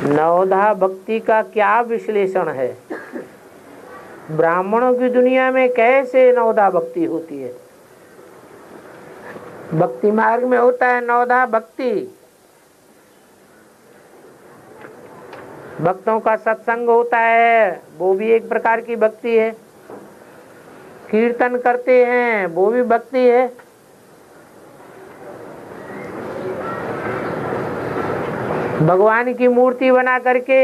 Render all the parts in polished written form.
नवधा भक्ति का क्या विश्लेषण है? ब्राह्मणों की दुनिया में कैसे नवधा भक्ति होती है? भक्ति मार्ग में होता है नवधा भक्ति। भक्तों का सत्संग होता है, वो भी एक प्रकार की भक्ति है। कीर्तन करते हैं, वो भी भक्ति है। भगवान की मूर्ति बना करके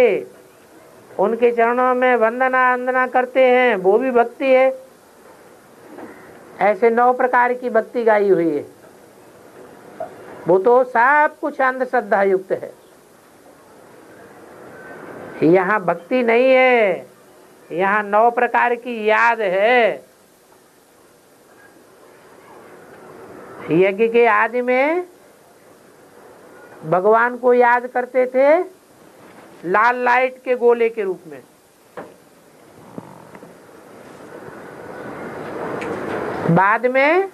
उनके चरणों में वंदना वंदना करते हैं, वो भी भक्ति है। ऐसे 9 प्रकार की भक्ति गाई हुई है। वो तो सब कुछ अंधश्रद्धा युक्त है। यहाँ भक्ति नहीं है, यहाँ 9 प्रकार की याद है। यज्ञ के आदि में भगवान को याद करते थे लाल लाइट के गोले के रूप में। बाद में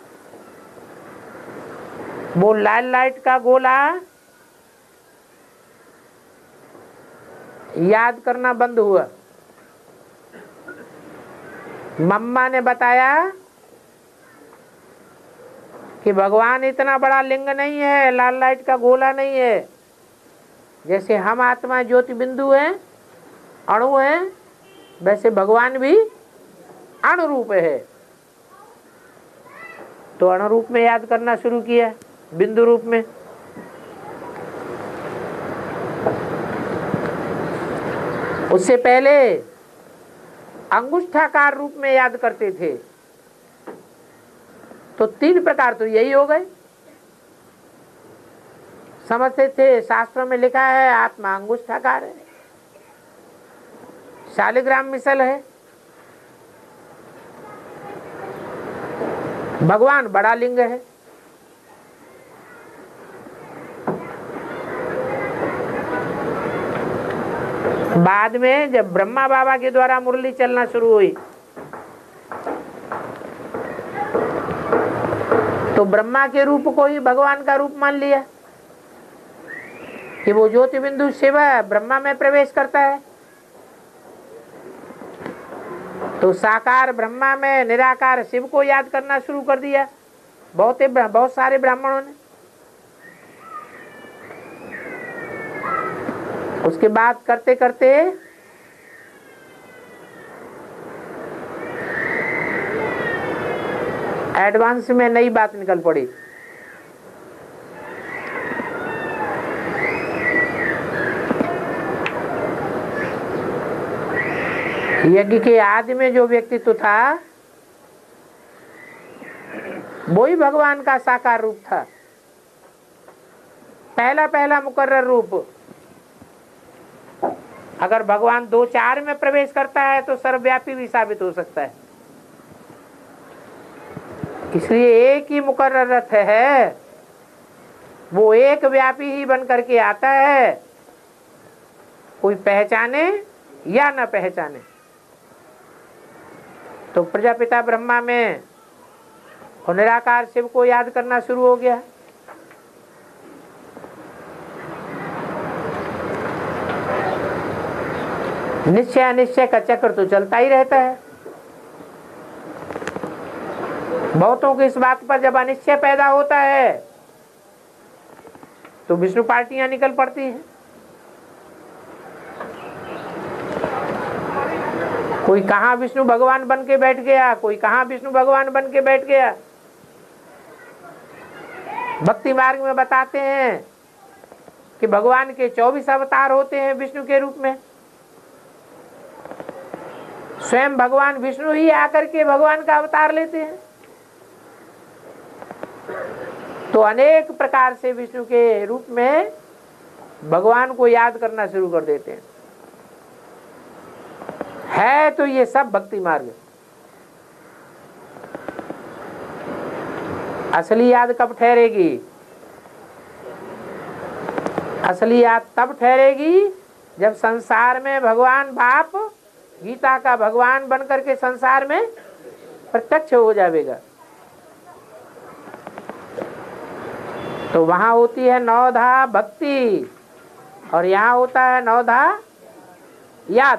वो लाल लाइट का गोला याद करना बंद हुआ। मम्मा ने बताया कि भगवान इतना बड़ा लिंग नहीं है, लाल लाइट का गोला नहीं है। जैसे हम आत्मा ज्योति बिंदु हैं, अणु हैं, वैसे भगवान भी अणु रूप है। तो अणु रूप में याद करना शुरू किया, बिंदु रूप में। उससे पहले अंगुष्ठाकार रूप में याद करते थे। तो 3 प्रकार तो यही हो गए। समझते थे, शास्त्रों में लिखा है आत्मा अंगुष्ठाकार है, शालिग्राम मिसल है, भगवान बड़ा लिंग है। बाद में जब ब्रह्मा बाबा के द्वारा मुरली चलना शुरू हुई तो ब्रह्मा के रूप को ही भगवान का रूप मान लिया कि वो ज्योति बिंदु शिव ब्रह्मा में प्रवेश करता है। तो साकार ब्रह्मा में निराकार शिव को याद करना शुरू कर दिया बहुत सारे ब्राह्मणों ने। उसके बाद करते करते एडवांस में नई बात निकल पड़ी। यज्ञ के आदि में जो व्यक्तित्व था वो ही भगवान का साकार रूप था, पहला मुकर्रर रूप। अगर भगवान 2-4 में प्रवेश करता है तो सर्वव्यापी भी साबित हो सकता है। इसलिए एक ही मुकर्रर रथ है, वो एक व्यापी ही बन करके आता है, कोई पहचाने या न पहचाने। तो प्रजापिता ब्रह्मा में और निराकार शिव को याद करना शुरू हो गया। निश्चय अनिश्चय का चक्र तो चलता ही रहता है। बहुतों की इस बात पर जब अनिश्चय पैदा होता है तो विष्णु पार्टियां निकल पड़ती हैं। कोई कहाँ विष्णु भगवान बन के बैठ गया, कोई कहाँ विष्णु भगवान बन के बैठ गया। भक्ति मार्ग में बताते हैं कि भगवान के 24 अवतार होते हैं विष्णु के रूप में। स्वयं भगवान विष्णु ही आकर के भगवान का अवतार लेते हैं। तो अनेक प्रकार से विष्णु के रूप में भगवान को याद करना शुरू कर देते हैं। है तो ये सब भक्ति मार्ग। असली याद कब ठहरेगी? असली याद तब ठहरेगी जब संसार में भगवान बाप गीता का भगवान बनकर के संसार में प्रत्यक्ष हो जाएगा। तो वहां होती है नवधा भक्ति और यहाँ होता है नवधा याद।